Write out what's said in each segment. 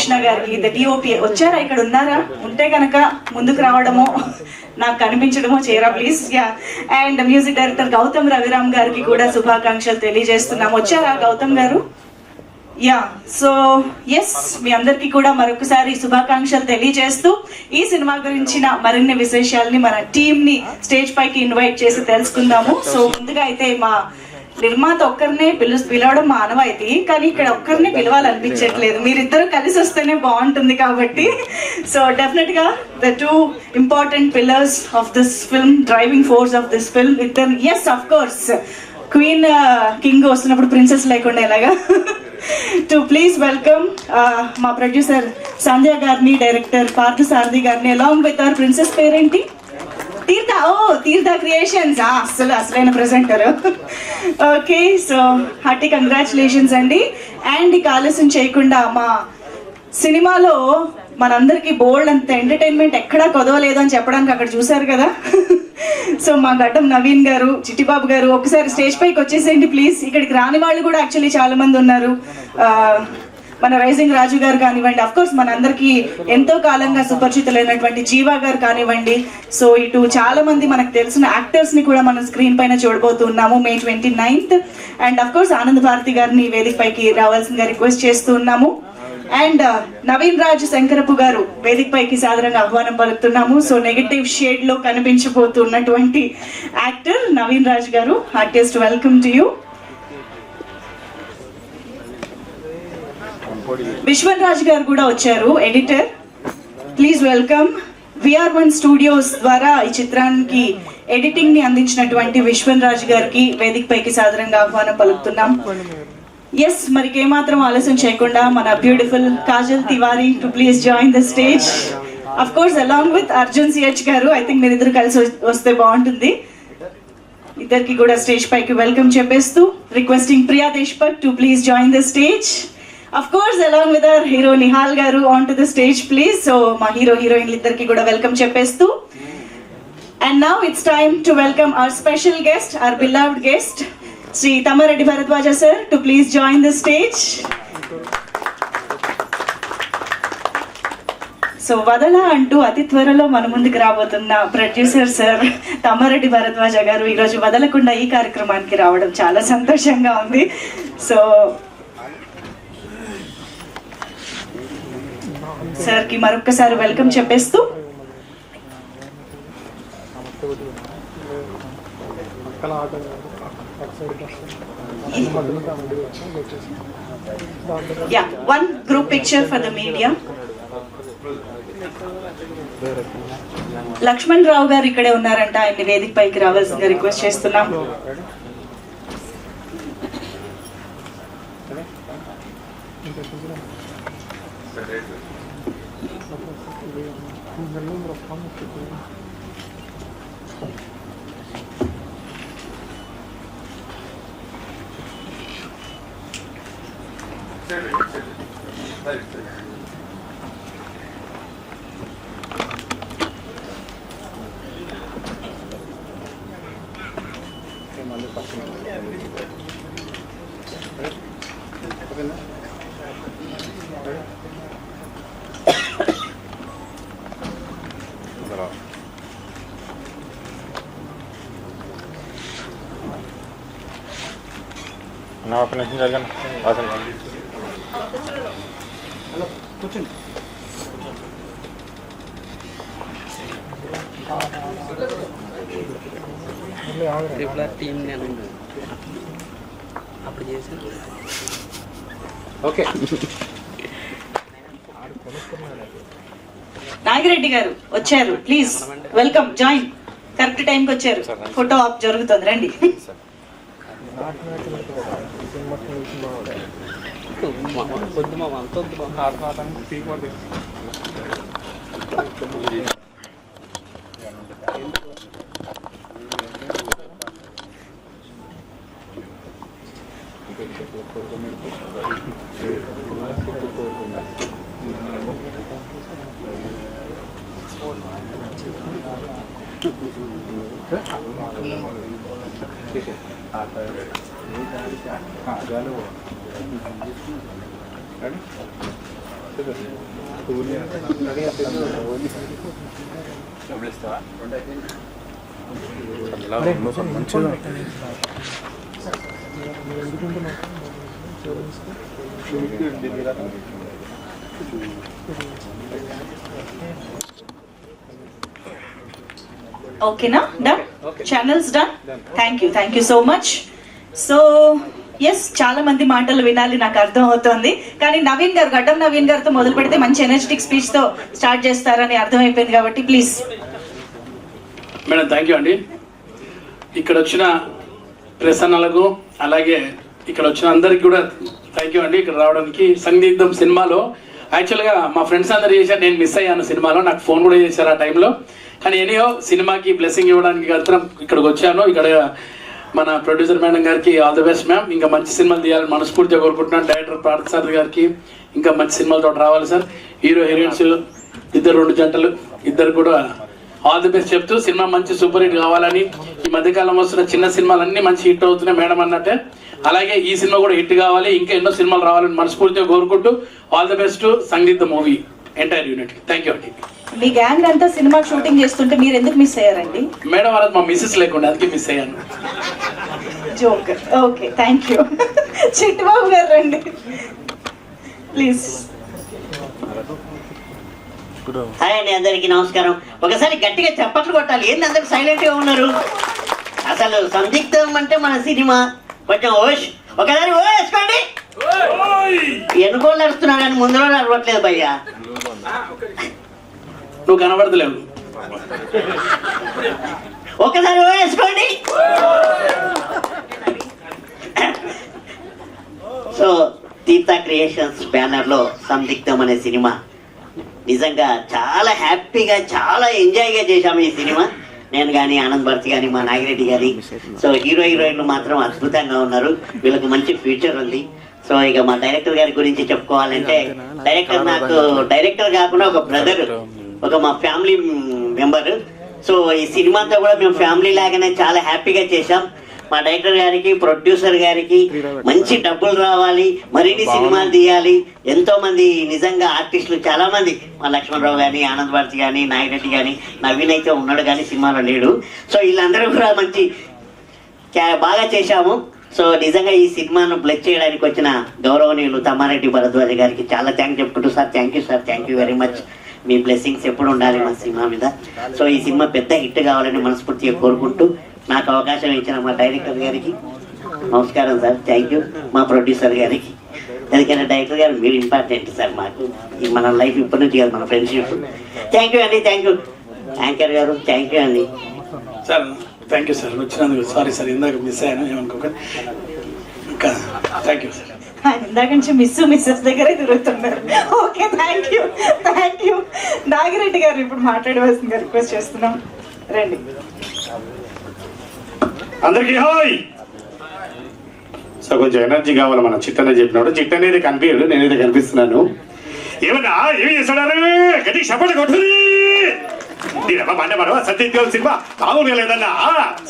కృష్ణ గారికి the DOP వచ్చారా, ఇక్కడ ఉన్నారా? ఉంటే కనుక ముందుకు రావడమో నాకు కనిపించడమో చేయరా please. Yeah, and music director Gautam Raviram గారికి కూడా శుభాకాంక్షలు తెలియజేస్తున్నాం. వచ్చారా గౌతమ్ గారు? యా, సో ఎస్, మీ అందరికీ కూడా మరొకసారి శుభాకాంక్షలు తెలియజేస్తూ ఈ సినిమా గురించిన మరిన్ని విశేషాలని మన టీంని స్టేజ్ పైకి ఇన్వైట్ చేసి తెలుసుకుందాము. సో ముందుగా అయితే మా నిర్మాత ఒక్కరినే పిలవడం మా ఆనవాయితీ, కానీ ఇక్కడ ఒక్కరిని పిలవాలనిపించట్లేదు, మీరిద్దరు కలిసి వస్తేనే బాగుంటుంది కాబట్టి. సో డెఫినెట్ గా the two important pillars of this film, driving force of this film ఇద్దరు. Yes, of course queen king వస్తున్నప్పుడు ప్రిన్సెస్ లేకుండా ఎలాగా. టు ప్లీజ్ వెల్కమ్ మా ప్రొడ్యూసర్ సంధ్య గారిని, డైరెక్టర్ పార్థ సారథి గారిని, అలాంగ్ విత్ అవర్ ప్రిన్సెస్ పేరేంటి, తీర్థ. ఓ, తీర్థ క్రియేషన్స్, అసలైన presenter. Okay, so hearty congratulations అండి. అండ్ ఇక ఆలస్యం చేయకుండా మా సినిమాలో మనందరికీ బోల్డ్ అంత ఎంటర్టైన్మెంట్ ఎక్కడా కొదవలేదు అని చెప్పడానికి అక్కడ చూసారు కదా. సో మా గడ్డం నవీన్ గారు, చిట్టిబాబు గారు ఒకసారి స్టేజ్ పైకి వచ్చేసేయండి ప్లీజ్. ఇక్కడికి రాని వాళ్ళు కూడా యాక్చువల్లీ చాలా మంది ఉన్నారు. మన రైజింగ్ రాజు గారు కానివ్వండి, అఫ్ కోర్స్ మనందరికీ ఎంతో కాలంగా సుపరిచితులైనటువంటి జీవా గారు కానివ్వండి. సో ఇటు చాలా మంది మనకు తెలిసిన యాక్టర్స్ ని కూడా మనం స్క్రీన్ పైన చూడబోతున్నాము May 29th. And of course Anand Bharati గారిని వేదిక పైకి రావాల్సిందిగా రిక్వెస్ట్ చేస్తూ ఉన్నాము. అండ్ నవీన్ రాజ్ శంకరపు గారు వేదిక పైకి సాధారణంగా ఆహ్వానం పలుకుతున్నాము. సో నెగటివ్ షేడ్ లో కనిపించబోతున్నటువంటి యాక్టర్ నవీన్ రాజ్ గారు, heartiest welcome to you. Vishwan Raj గారు కూడా వచ్చారు, editor. Please welcome. VR1 studios ద్వారా ఈ చిత్రానికి ఎడిటింగ్ ని అందించినటువంటి విశ్వన్ రాజ్ గారికి వేదిక పైకి సాధారణంగా ఆహ్వానం పలుకుతున్నాం. ఎస్, మరికి ఏమాత్రం ఆలస్యం చేయకుండా మన beautiful Kajal Tiwari to please join the stage. Of course along with Arjun CH గారు. ఐ థింక్ మీరు ఇద్దరు కలిసి వస్తే బాగుంటుంది. ఇద్దరికి కూడా స్టేజ్ పైకి వెల్కమ్ చెప్పేస్తూ రిక్వెస్టింగ్ ప్రియా దేశ్పక్ to please join the stage. Of course along with our hero Nihal గారు on to the stage please. So మా హీరోయిన్లు ఇద్దరికి కూడా వెల్కమ్ చెప్పేస్తూ, and now it's time to welcome our special guest, our beloved guest Shri Tammareddy Bharadwaja sir to please join the stage. So వదల అంటూ అతి త్వరలో మన ముందుకు రాబోతున్న ప్రొడ్యూసర్ సార్ తమ్మారెడ్డి భరద్వాజ గారు ఈరోజు వదలకుండా ఈ కార్యక్రమానికి రావడం చాలా సంతోషంగా ఉంది. సో సార్ కి మరొక్కసారి వెల్కమ్ చెప్పేస్తూ, yeah, one group picture for the media. Laxman రావు గారు ఇక్కడే ఉన్నారంట, ఆయన వేదిక పైకి రావాల్సిందిగా రిక్వెస్ట్ చేస్తున్నాం. నా ఒక నిమిషం జరగండి. హలో, కూర్చోండి. టీం నేను అప్పుడు చేశాను. ఓకే, నాగిరెడ్డి గారు వచ్చారు, ప్లీజ్ వెల్కమ్, జాయిన్. కరెక్ట్ టైంకి వచ్చారు, ఫోటో ఆప్ జరుగుతుంది, రండి. వద్దు మా అంత వద్దు ఓకేనా? Done, channels done. Thank you so much. So yes, చాలా మంది మాటలు వినాలి నాకు అర్థం అవుతోంది, కానీ నవీన్ గారు, గడ్డం నవీన్ గారితో మొదలు పెడితే మంచి ఎనర్జెటిక్ స్పీచ్ తో స్టార్ట్ చేస్తారని అర్థమైపోయింది కాబట్టి ప్లీజ్. మేడం థ్యాంక్ యూ అండి. ఇక్కడ వచ్చిన ప్రెస్ అన్నలకు అలాగే ఇక్కడ వచ్చిన అందరికి కూడా థ్యాంక్ యూ అండి ఇక్కడ రావడానికి. సంగీతం సినిమాలో యాక్చువల్గా మా ఫ్రెండ్స్ అందరు చేశారు, నేను మిస్ అయ్యాను సినిమాలో, నాకు ఫోన్ కూడా చేశారు ఆ టైంలో. కానీ ఎనీహో సినిమాకి బ్లెస్సింగ్ ఇవ్వడానికి మాత్రం ఇక్కడికి వచ్చాను. ఇక్కడ మన ప్రొడ్యూసర్ మేడం గారికి ఆల్ ది బెస్ట్ మ్యామ్, ఇంకా మంచి సినిమాలు తీయాలని మనస్ఫూర్తిగా కోరుకుంటున్నాను. డైరెక్టర్ పార్థ సార్ గారికి ఇంకా మంచి సినిమాలతో రావాలి సార్. హీరో హీరోయిన్స్ ఇద్దరు, 2 జంటలు ఇద్దరు కూడా ఆల్ ది బెస్ట్ చెప్తూ సినిమా మంచి సూపర్ హిట్ కావాలని, ఈ మధ్యకాలం వస్తున్న చిన్న సినిమాలన్నీ మంచి హిట్ అవుతున్నాయి మేడం అన్నట్టే, అలాగే ఈ సినిమా కూడా హిట్ కావాలి, ఇంకా ఎన్నో సినిమాలు రావాలని మనస్ఫూర్తిగా కోరుకుంటూ all the best Sangeetha movie entire unit. Thank you అండి. మీ గ్యాంగ్ అంతా సినిమా షూటింగ్ చేస్తుంటే మీరు ఎందుకు మిస్ అయ్యారండి? మేడం వాళ్ళకి మా మిస్సెస్ లేకుండా అందుకే మిస్ అయ్యాను. Joke. Okay, thank you. Chittubabu గారు రండి ప్లీజ్. హాయ్ అండి, అందరికీ నమస్కారం. ఒకసారి గట్టిగా చప్పట్లు కొట్టాలి. ఏంది అందరు సైలెంట్ గా ఉన్నారు? అసలు సందిగ్ధం అంటే మన సినిమా. కొంచెం ఓష్, ఒకసారి ఓ వేసుకోండి. ఎన్నుకోళ్ళు నడుస్తున్నా కానీ ముందులో నడవట్లేదు భయ్యా. నువ్వు కనబడతలేవు. ఒకసారి ఓ వేసుకోండి. సో తీర్థ క్రియేషన్స్ బ్యానర్ లో సందిగ్ధం అనే సినిమా నిజంగా చాలా హ్యాపీగా, చాలా ఎంజాయ్గా చేశాము ఈ సినిమా. నేను కానీ, ఆనంద్ భర్తి కానీ, మా నాగిరెడ్డి గారి. సో హీరో హీరోయిన్లు మాత్రం అద్భుతంగా ఉన్నారు, వీళ్ళకి మంచి ఫ్యూచర్ ఉంది. సో ఇక మా డైరెక్టర్ గారి గురించి చెప్పుకోవాలంటే, డైరెక్టర్ కాకుండా ఒక బ్రదర్, ఒక మా ఫ్యామిలీ మెంబర్. సో ఈ సినిమాతో కూడా మేము ఫ్యామిలీ లాగానే చాలా హ్యాపీగా చేశాం. మా డైరెక్టర్ గారికి, ప్రొడ్యూసర్ గారికి మంచి డబ్బులు రావాలి, మరిన్ని సినిమాలు తీయాలి. ఎంతో మంది నిజంగా ఆర్టిస్టులు చాలా మంది, మా లక్ష్మణరావు కానీ, ఆనంద్ భారతి కానీ, నాగిరెడ్డి కానీ, నవీన్ అయితే ఉన్నాడు కానీ సినిమాలో లేడు. సో వీళ్ళందరూ కూడా మంచి బాగా చేశాము. సో నిజంగా ఈ సినిమాను బ్లెస్ చేయడానికి వచ్చిన గౌరవనీయులు తమ్మారెడ్డి భరద్వాజ గారికి చాలా థ్యాంక్స్ చెప్పుకుంటూ, sir thank you sir, thank you very much. Me blessings ఎప్పుడు ఉండాలి మా సినిమా మీద. సో ఈ సినిమా పెద్ద హిట్ కావాలని మనస్ఫూర్తిగా కోరుకుంటూ, నాకు అవకాశం ఇచ్చిన మా డైరెక్టర్ గారికి నమస్కారం సార్, థ్యాంక్ యూ. మా ప్రొడ్యూసర్ గారికి, ఎందుకంటే డైరెక్టర్ గారు మీరు ఇంపార్టెంట్ సార్ మాకు, మన లైఫ్ ఇప్పటి నుంచి కాదు, మన ఫ్రెండ్షిప్. థ్యాంక్ యూ అండి, థ్యాంక్ యూ. యాంకర్ గారు థ్యాంక్ యూ అండి. సార్ థ్యాంక్ యూ సార్, వచ్చినందుకు సారీ సార్, ఇందాక మిస్ అయ్యాను, ఏమనుకోకండి. ఇంకా థ్యాంక్ యూ సార్. ఇందాక నుంచి మిస్సెస్ దగ్గరే తిరుగుతున్నారు. Okay, thank you. నాగిరెడ్డి గారు ఇప్పుడు మాట్లాడవలసిందిగా రిక్వెస్ట్ చేస్తున్నాం, రండి. అందరికీ హాయ్. సో కొంచెం ఎనర్జీ కావాలి. మన చిట్టనే చెప్పినాడు, చిట్ట అనేది కనిపించడు, నేనైతే కనిపిస్తున్నాను. ఏమన్నా ఏమి చేస్తున్నాడు? గట్టిగా చెప్పండి కొట్టుది. బండి మనం సత్యదేవ్ సినిమా మామూలుగా లేదన్నా.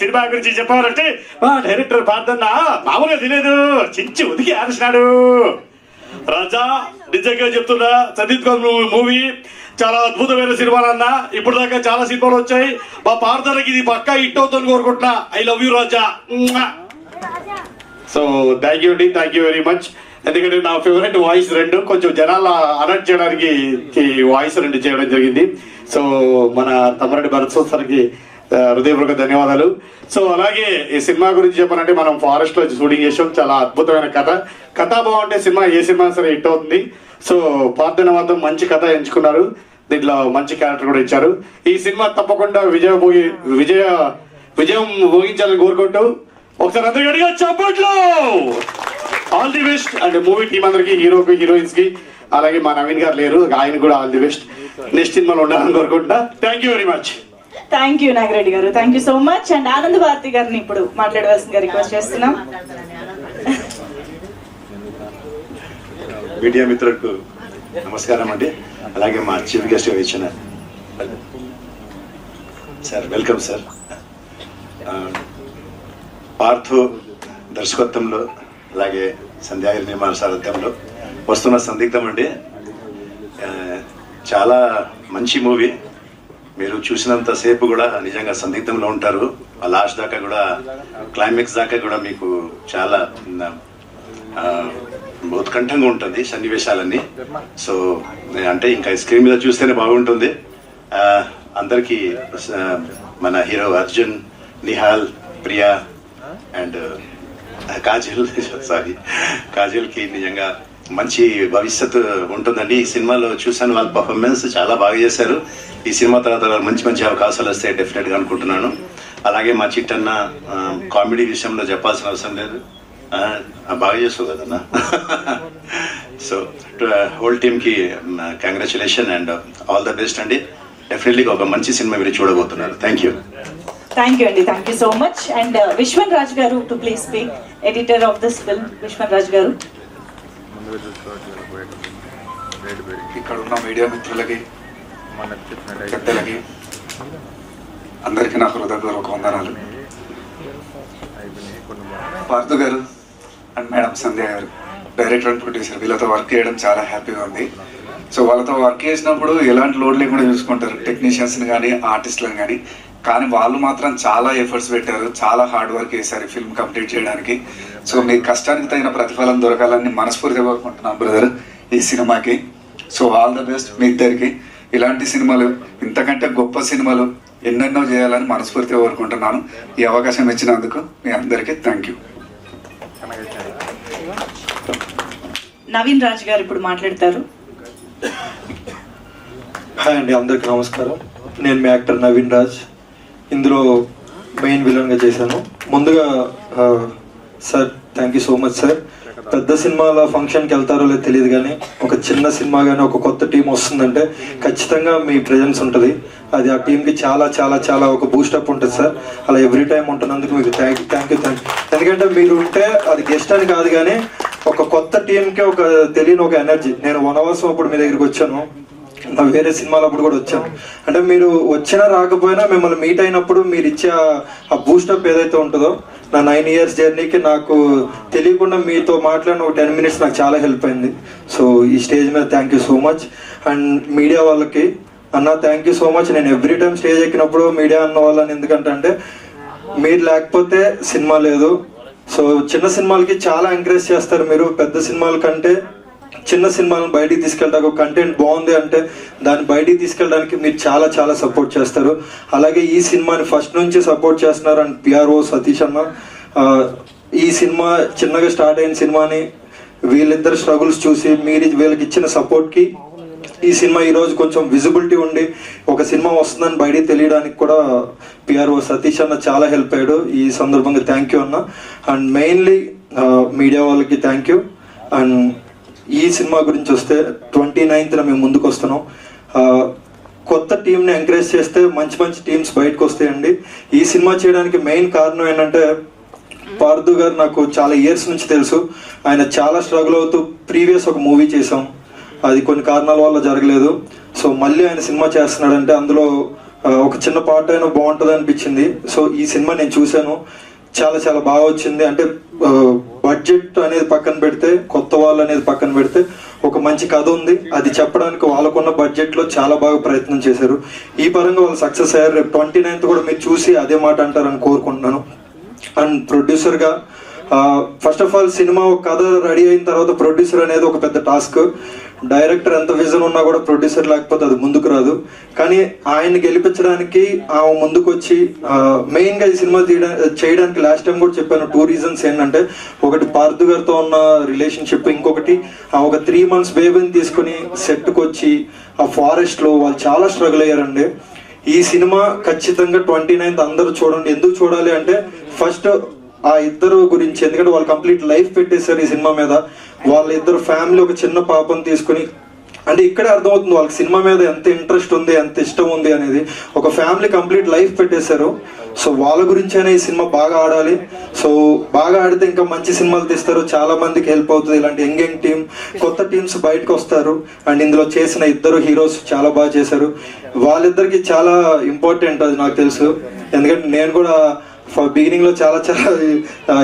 సినిమా గురించి చెప్పాలంటే మా డైరెక్టర్ పార్థన్న మామూలుగా తెలియదు, చించి ఉదికి ఆడిసినాడు. రాజా నిజంగా చెప్తున్నా, సతీత్ మూవీ చాలా అద్భుతమైన సినిమాలు అన్న. ఇప్పుడు దాకా చాలా సినిమాలు వచ్చాయి, మా పార్థనకి ఇది పక్కా హిట్ అవుతుంది కోరుకుంటున్నా. I love you Raja. So thank you అండి, థ్యాంక్ యూ వెరీ మచ్. ఎందుకంటే నా ఫేవరెట్ వాయిస్ 2, కొంచెం జనాల అలర్ట్ చేయడానికి వాయిస్ 2 చేయడం జరిగింది. సో మన తమ్మారెడ్డి భరత్ సార్కి హృదయపూర్వక ధన్యవాదాలు. సో అలాగే ఈ సినిమా గురించి చెప్పాలంటే, మనం ఫారెస్ట్ లో షూటింగ్ చేసాం. చాలా అద్భుతమైన కథ బాగుంటే సినిమా ఏ సినిమా సరే హిట్ అవుతుంది. సో పార్థన మాత్రం మంచి కథ ఎంచుకున్నారు, దీంట్లో మంచి క్యారెక్టర్ కూడా ఇచ్చారు. ఈ సినిమా తప్పకుండా విజయం భోగించాలని కోరుకుంటూ ఒకసారి అందరికీ అడిగా చప్పట్లు. All the best. And movie team అందరికి, హీరోకి, హీరోయిన్స్ కి, అలాగే మా నవీన్ గారు లేరు, ఆయన కూడా ఆల్ ది బెస్ట్. నెక్స్ట్ సినిమాలో ఉండాలని కోరుకుంటా. Thank you very much. Thank you Nagireddy గారు, thank you so much. And Anand Bharati గారిని ఇప్పుడు మాట్లాడవలసిందిగా రిక్వెస్ట్ చేస్తున్నాం. మీడియా మిత్రులకు నమస్కారం అండి. అలాగే మా చీఫ్ గెస్ట్ ఇచ్చిన సార్ వెల్కమ్ సార్. పార్థు దర్శకత్వంలో, అలాగే సంధ్యాగిరి నిర్మాణ సారథ్యంలో వస్తున్న సందిగ్ధం అండి. చాలా మంచి మూవీ. మీరు చూసినంతసేపు కూడా నిజంగా సందిగ్ధంలో ఉంటారు. ఆ లాస్ట్ దాకా కూడా, క్లైమాక్స్ దాకా కూడా మీకు చాలా ఉత్కంఠంగా ఉంటుంది సన్నివేశాలన్నీ. సో అంటే ఇంకా స్క్రీన్ మీద చూస్తేనే బాగుంటుంది. అందరికీ మన హీరో అర్జున్, నిహాల్, ప్రియా అండ్ కాజల్కి నిజంగా మంచి భవిష్యత్తు ఉంటుందండి. ఈ సినిమాలో చూసాను, వాళ్ళ పర్ఫార్మెన్స్ చాలా బాగా చేశారు. ఈ సినిమా తర్వాత మంచి మంచి అవకాశాలు వస్తాయి డెఫినెట్గా అనుకుంటున్నాను. అలాగే మా చిట్టన్న కామెడీ విషయంలో చెప్పాల్సిన అవసరం లేదు, బాగా చేస్తావు కదన్నా. సో హోల్ టీమ్కి congratulation and all the best అండి. డెఫినెట్లీగా ఒక మంచి సినిమా మీరు చూడబోతున్నారు. థ్యాంక్ యూ అండి, thank you so much. And Vishwan Raj గారు to please speak, editor of this film. Vishwan Raj గారు. ఇక్కడ ఉన్న మీడియా మిత్రులకి, పెద్దలకి అందరికీ నా హృదయపూర్వక వందనాలు. పార్థు గారు అండ్ మేడం సంధ్య గారు, డైరెక్టర్ అండ్ ప్రొడ్యూసర్, వీళ్ళతో వర్క్ చేయడం చాలా హ్యాపీగా ఉంది. సో వాళ్ళతో వర్క్ చేసినప్పుడు ఎలాంటి లోడ్ లేకుండా చూసుకుంటారు, టెక్నీషియన్స్ని కానీ ఆర్టిస్టులను కానీ. కానీ వాళ్ళు మాత్రం చాలా ఎఫర్ట్స్ పెట్టారు, చాలా హార్డ్ వర్క్ చేశారు ఫిల్మ్ కంప్లీట్ చేయడానికి. సో మీ కష్టానికి తగిన ప్రతిఫలం దొరకాలని మనస్ఫూర్తిగా కోరుకుంటున్నాను బ్రదర్ ఈ సినిమాకి. సో ఆల్ ద బెస్ట్ మీ ఇద్దరికి. ఇలాంటి సినిమాలు, ఇంతకంటే గొప్ప సినిమాలు ఎన్నెన్నో చేయాలని మనస్ఫూర్తిగా కోరుకుంటున్నాను. ఈ అవకాశం ఇచ్చినందుకు మీ అందరికీ థ్యాంక్ యూ. నవీన్ రాజ్ గారు ఇప్పుడు మాట్లాడతారు. హాయ్ అండి, అందరికీ నమస్కారం. నేను మీ యాక్టర్ నవీన్ రాజ్. ఇందులో మెయిన్ విలన్గా చేశాను. ముందుగా sir thank you so much sir. పెద్ద సినిమాల ఫంక్షన్కి వెళ్తారో లేదో తెలియదు, కానీ ఒక చిన్న సినిమా కానీ ఒక కొత్త టీం వస్తుందంటే ఖచ్చితంగా మీ ప్రెజెన్స్ ఉంటుంది. అది ఆ టీంకి చాలా చాలా చాలా ఒక బూస్టప్ ఉంటుంది సార్. అలా ఎవ్రీ టైం ఉంటున్నందుకు మీకు థ్యాంక్ యూ. ఎందుకంటే మీరు ఉంటే అది గెస్ట్ అని కాదు, కానీ ఒక కొత్త టీంకి ఒక తెలియని ఒక ఎనర్జీ. నేను వనవాసం అప్పుడు మీ దగ్గరికి వచ్చాను, వేరే సినిమాలు అప్పుడు కూడా వచ్చాను. అంటే మీరు వచ్చినా రాకపోయినా మిమ్మల్ని మీట్ అయినప్పుడు మీరు ఇచ్చే ఆ బూస్టప్ ఏదైతే ఉంటుందో, నా 9 years జర్నీకి నాకు తెలియకుండా మీతో మాట్లాడిన ఒక 10 minutes నాకు చాలా హెల్ప్ అయింది. సో ఈ స్టేజ్ మీద thank you so much. And media వాళ్ళకి అన్న థ్యాంక్ యూ సో మచ్. నేను ఎవ్రీ టైం స్టేజ్ ఎక్కినప్పుడు మీడియా అన్న వాళ్ళని ఎందుకంటే మీరు లేకపోతే సినిమా లేదు. సో చిన్న సినిమాలకి చాలా ఎంకరేజ్ చేస్తారు మీరు. పెద్ద సినిమాల కంటే చిన్న సినిమాలను బయటికి తీసుకెళ్ళడానికి, ఒక కంటెంట్ బాగుంది అంటే దాన్ని బయటికి తీసుకెళ్ళడానికి మీరు చాలా చాలా సపోర్ట్ చేస్తారు. అలాగే ఈ సినిమాని ఫస్ట్ నుంచి సపోర్ట్ చేస్తున్నారు. అండ్ పిఆర్ఓ సతీష్ అన్న, ఈ సినిమా చిన్నగా స్టార్ట్ అయిన సినిమాని వీళ్ళిద్దరు స్ట్రగుల్స్ చూసి మీరు వీళ్ళకి ఇచ్చిన సపోర్ట్కి ఈ సినిమా ఈరోజు కొంచెం విజిబిలిటీ ఉండి ఒక సినిమా వస్తుందని బయటికి తెలియడానికి కూడా పిఆర్ఓ సతీష్ అన్న చాలా హెల్ప్ అయ్యాడు. ఈ సందర్భంగా థ్యాంక్ యూ అన్న. అండ్ మెయిన్లీ మీడియా వాళ్ళకి థ్యాంక్ యూ. అండ్ ఈ సినిమా గురించి వస్తే 29th మేము ముందుకు వస్తున్నాం. కొత్త టీంని ఎంకరేజ్ చేస్తే మంచి మంచి టీమ్స్ బయటకు వస్తాయండి. ఈ సినిమా చేయడానికి మెయిన్ కారణం ఏంటంటే పార్థు గారు నాకు చాలా ఇయర్స్ నుంచి తెలుసు. ఆయన చాలా స్ట్రగుల్ అవుతూ ప్రీవియస్ ఒక మూవీ చేసాం, అది కొన్ని కారణాల వల్ల జరగలేదు. సో మళ్ళీ ఆయన సినిమా చేస్తున్నాడంటే అందులో ఒక చిన్న పార్ట్ అయినా బాగుంటుంది అనిపించింది. సో ఈ సినిమా నేను చూశాను, చాలా చాలా బాగా వచ్చింది. అంటే బడ్జెట్ అనేది పక్కన పెడితే, కొత్త వాళ్ళు అనేది పక్కన పెడితే ఒక మంచి కథ ఉంది. అది చెప్పడానికి వాళ్ళకున్న బడ్జెట్లో చాలా బాగా ప్రయత్నం చేశారు. ఈ పరంగా వాళ్ళు సక్సెస్ అయ్యారు. రేపు 29th కూడా మీరు చూసి అదే మాట అంటారని కోరుకుంటున్నాను. అండ్ ప్రొడ్యూసర్గా ఫస్ట్ ఆఫ్ ఆల్ సినిమా ఒక కథ రెడీ అయిన తర్వాత ప్రొడ్యూసర్ అనేది ఒక పెద్ద టాస్క్. డైరెక్టర్ ఎంత విజన్ ఉన్నా కూడా ప్రొడ్యూసర్ లేకపోతే అది ముందుకు రాదు. కానీ ఆయన్ని గెలిపించడానికి ముందుకు వచ్చి మెయిన్గా ఈ సినిమా చేయడానికి లాస్ట్ టైం కూడా చెప్పాను 2 reasons ఏంటంటే, ఒకటి పార్థు గారితో ఉన్న రిలేషన్షిప్, ఇంకొకటి ఒక 3 months బేబీని తీసుకుని సెట్కి వచ్చి ఆ ఫారెస్ట్లో వాళ్ళు చాలా స్ట్రగుల్ అయ్యారండి. ఈ సినిమా ఖచ్చితంగా 29th అందరూ చూడండి. ఎందుకు చూడాలి అంటే ఫస్ట్ ఆ ఇద్దరు గురించి, ఎందుకంటే వాళ్ళు కంప్లీట్ లైఫ్ పెట్టేశారు ఈ సినిమా మీద. వాళ్ళ ఇద్దరు ఫ్యామిలీ ఒక చిన్న పాపను తీసుకుని, అంటే ఇక్కడే అర్థమవుతుంది వాళ్ళకి సినిమా మీద ఎంత ఇంట్రెస్ట్ ఉంది, ఎంత ఇష్టం ఉంది అనేది. ఒక ఫ్యామిలీ కంప్లీట్ లైఫ్ పెట్టేశారు. సో వాళ్ళ గురించి అయినా ఈ సినిమా బాగా ఆడాలి. సో బాగా ఆడితే ఇంకా మంచి సినిమాలు తీస్తారు, చాలా మందికి హెల్ప్ అవుతుంది. ఇలాంటి యంగ్ టీం, కొత్త టీమ్స్ బయటకు వస్తారు. అండ్ ఇందులో చేసిన ఇద్దరు హీరోస్ చాలా బాగా చేశారు. వాళ్ళిద్దరికి చాలా ఇంపార్టెంట్, అది నాకు తెలుసు. ఎందుకంటే నేను కూడా బిగినింగ్ లో చాలా చాలా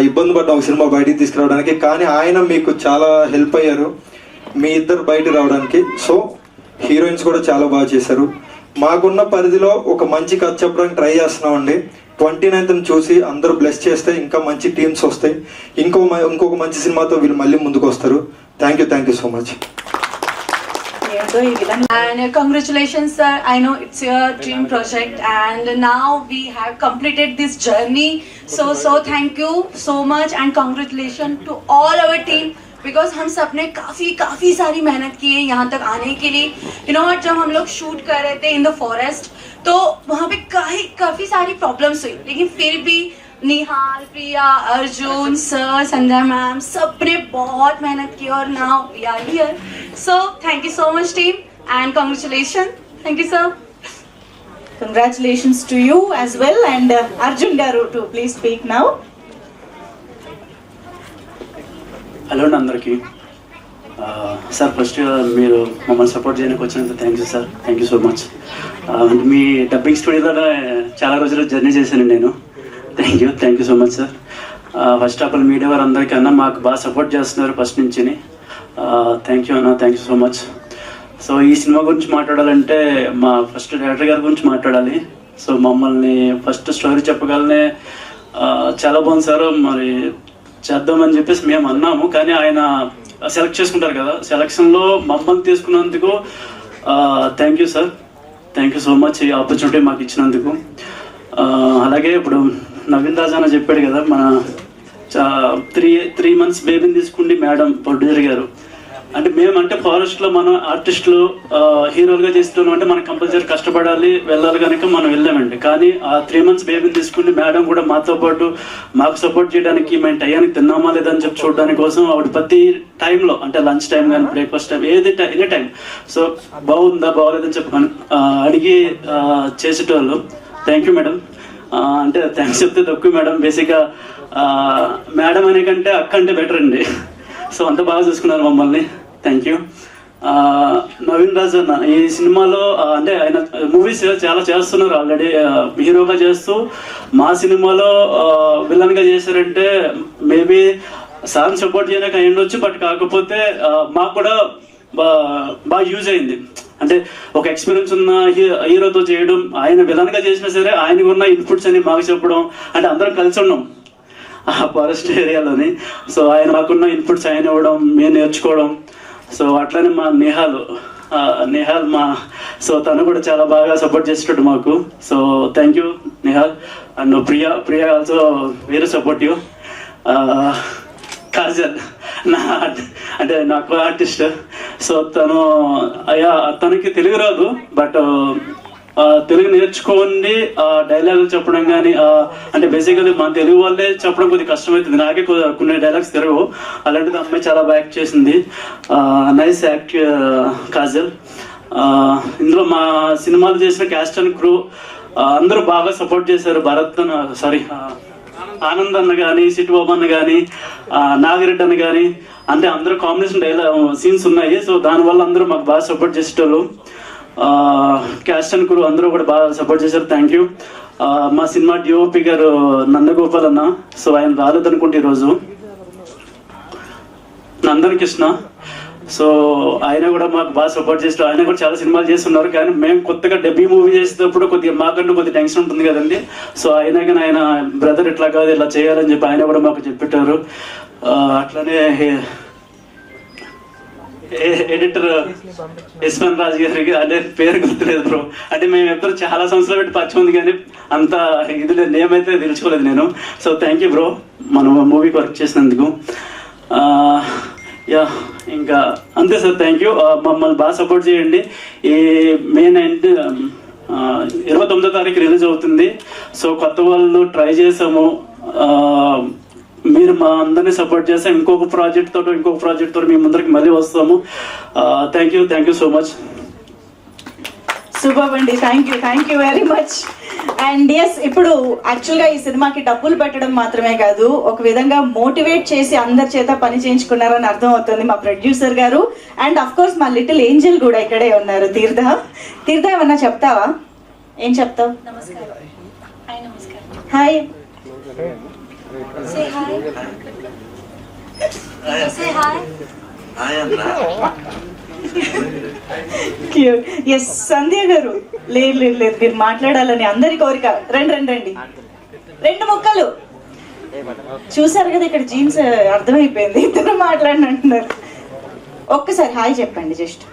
ఇబ్బంది పడ్డా ఒక సినిమా బయటికి తీసుకురావడానికి. కానీ ఆయన మీకు చాలా హెల్ప్ అయ్యారు మీ ఇద్దరు బయటకు రావడానికి. సో హీరోయిన్స్ కూడా చాలా బాగా చేశారు. మాకున్న పరిధిలో ఒక మంచి కథ చెప్పడానికి ట్రై చేస్తున్నామండి. 29th చూసి అందరూ బ్లెస్ చేస్తే ఇంకా మంచి టీమ్స్ వస్తాయి. ఇంకొక మంచి సినిమాతో వీళ్ళు మళ్ళీ ముందుకు వస్తారు. Thank you so much. ఏంటో ఈ విధంగా And congratulations, sir. I know it's your dream project, and now we have completed this journey. So thank you so much, and congratulations to all our team. Because हम सब ने काफ़ी सारी मेहनत की है यहाँ तक आने के लिए. यू नो जब हम लोग शूट कर रहे थे इन द फॉरेस्ट, तो वहाँ पे काफ़ी सारी प्रॉब्लम्स हुई, लेकिन फिर भी निहाल, प्रिया, अर्जुन सर, संध्या मैम, सब ने बहुत मेहनत की और now we are here. So thank you so much team, and congratulations. Thank you, sir. Congratulations to you as well, and Arjun garu to please speak now. Hello అండి అందరికీ. సార్ ఫస్ట్ మీరు మమ్మల్ని సపోర్ట్ చేయడానికి వచ్చినందుకు thank you sir, thank you so much. Me dubbing స్టూడియోలో చాలా రోజులు journey చేశాను నేను. Thank you so much sir. First of all media వారు అందరికన్నా మాకు బాగా సపోర్ట్ చేస్తున్నారు ఫస్ట్ నుంచి. థ్యాంక్ యూ అన్న, thank you so much. So ఈ సినిమా గురించి మాట్లాడాలంటే మా ఫస్ట్ డైరెక్టర్ గారి గురించి మాట్లాడాలి. సో మమ్మల్ని ఫస్ట్ స్టోరీ చెప్పగలనే చాలా బాగుంది సార్, మరి చేద్దామని చెప్పేసి మేము అన్నాము. కానీ ఆయన సెలెక్ట్ చేసుకుంటారు కదా, సెలక్షన్లో మమ్మల్ని తీసుకున్నందుకు thank you sir, thank you so much ఈ ఆపర్చునిటీ మాకు ఇచ్చినందుకు. అలాగే ఇప్పుడు నవీన్ రాజ్ అన్న చెప్పాడు కదా, మన 3 months బేబీని తీసుకుండి మేడం ప్రొడ్యూసర్ గారు. అంటే మేమంటే ఫారెస్ట్లో మనం ఆర్టిస్టులు హీరోలుగా చేస్తున్నాం అంటే మనం కంపల్సరీ కష్టపడాలి, వెళ్ళాలి కనుక మనం వెళ్ళామండి. కానీ ఆ 3 months బేబీని తీసుకుని మేడం కూడా మాతో పాటు మాకు సపోర్ట్ చేయడానికి, మేము టైంకి తిన్నామా లేదని చెప్పి చూడడానికి కోసం ఆవిడ ప్రతి టైంలో, అంటే లంచ్ టైం కానీ breakfast time any time, so బాగుందా బాగోలేదని చెప్పి అడిగి చేసేటోళ్ళు. Thank you madam. అంటే థ్యాంక్స్ చెప్తే తక్కువ మేడం. బేసిక్గా మేడం అనే కంటే అక్క అంటే బెటర్ అండి. సో అంత బాగా చూసుకున్నారు మమ్మల్ని, థ్యాంక్ యూ. నవీన్ రాజ్ అన్న ఈ సినిమాలో అంటే ఆయన మూవీస్ చాలా చేస్తున్నారు ఆల్రెడీ, హీరోగా చేస్తూ మా సినిమాలో విలన్గా చేశారంటే మేబీ సార్ని సపోర్ట్ చేయడానికి అయి ఉండొచ్చు. బట్ కాకపోతే మాకు కూడా బాగా యూజ్ అయింది. అంటే ఒక ఎక్స్పీరియన్స్ ఉన్న హీరోతో చేయడం, ఆయన విలన్గా చేసినా సరే ఆయనకు ఉన్న ఇన్పుట్స్ అని మాకు చెప్పడం, అంటే అందరం కలిసి ఉన్నాం ఆ ఫారెస్ట్ ఏరియాలోని. సో ఆయన మాకున్న ఇన్పుట్స్ ఆయన ఇవ్వడం, మేము నేర్చుకోవడం. సో అట్లనే మా నిహాల్ సో తను కూడా చాలా బాగా సపోర్ట్ చేసేటట్టు మాకు. So thank you Nihal. And Priya also very supportive. Kajal అంటే నాకు ఆర్టిస్ట్. సో తనకి తెలుగు రాదు, బట్ తెలుగు నేర్చుకోండి డైలాగులు చెప్పడం కానీ, అంటే బేసికలీ మా తెలుగు వాళ్ళే చెప్పడం కొద్దిగా కష్టమవుతుంది. నాకే కొన్ని డైలాగ్స్ తిరగవు, అలాంటిది అమ్మాయి చాలా బాగా యాక్ట్ చేసింది. Nice act Kajal. ఇందులో మా సినిమాలు చేసిన క్యాస్ట్ అండ్ క్రూ అందరూ బాగా సపోర్ట్ చేశారు. ఆనంద్ అన్న కానీ, సిట్ బాబు అన్న కానీ, నాగిరెడ్డి అన్న కానీ, అంటే అందరూ కాంబినేషన్ సీన్స్ ఉన్నాయి. సో దానివల్ల అందరూ మాకు బాగా సపోర్ట్ చేసేటోళ్ళు. క్యాస్ట్ అండ్ క్రూ అందరూ కూడా బాగా సపోర్ట్ చేశారు, థ్యాంక్ యూ. మా సినిమా డిఓపి గారు నందగోపాల్ అన్న, సో ఆయన రాలేదనుకుంటే ఈరోజు, నందన్ కృష్ణ. సో ఆయన కూడా మాకు బాగా సపోర్ట్ చేస్తారు. ఆయన కూడా చాలా సినిమాలు చేస్తున్నారు. కానీ మేము కొత్తగా డెబ్యూ మూవీ చేసేటప్పుడు కొద్దిగా మాకంటూ కొద్దిగా టెన్షన్ ఉంటుంది కదండి. సో అయినా కానీ ఆయన బ్రదర్ ఇట్లా కాదు ఇలా చేయాలని చెప్పి ఆయన కూడా మాకు చెప్పిట్టారు. అట్లనే ఎడిటర్ యశ్వంత్ రాజ్ గారికి, అంటే పేరు గుర్తులేదు బ్రో, అంటే మేము ఎప్పుడు చాలా సంవత్సరాలు పెట్టి పరిచయం ఉంది కానీ అంత ఇది నేమ్ అయితే తెలుసుకోలేదు నేను. సో థ్యాంక్ యూ బ్రో మనం మూవీకి వర్క్ చేసినందుకు. యా ఇంకా అంతే సార్, థ్యాంక్ యూ. మమ్మల్ని బాగా సపోర్ట్ చేయండి. ఈ మే 29వ తారీఖు రిలీజ్ అవుతుంది. సో కొత్త వాళ్ళు ట్రై చేసాము, మీరు మా అందరినీ సపోర్ట్ చేస్తాం. ఇంకొక ప్రాజెక్ట్ తోటి మీ ముందరికి మళ్ళీ వస్తాము. Thank you so much. Super అండి, thank you very much. And yes, ఇప్పుడు యాక్చువల్గా ఈ సినిమాకి డబ్బులు పెట్టడం మాత్రమే కాదు, ఒక విధంగా మోటివేట్ చేసి అందరి చేత పని చేయించుకున్నారని అర్థం అవుతుంది మా ప్రొడ్యూసర్ గారు. అండ్ అఫ్ కోర్స్ మా లిటిల్ ఏంజల్ కూడా ఇక్కడే ఉన్నారు. తీర్థ ఏమన్నా చెప్తావా? ఏం చెప్తావు? Hi. Say hi. Say hi. Hi, Anna. Yes Sandhya గారు, లేదు లేదు లేదు, మీరు మాట్లాడాలని అందరి కోరిక. రండి రండి రండి, 2 ముక్కలు. చూసారు కదా ఇక్కడ జీన్స్ అర్థమైపోయింది, ఇద్దరు మాట్లాడినంటున్నారు. ఒక్కసారి హాయ్ చెప్పండి జస్ట్.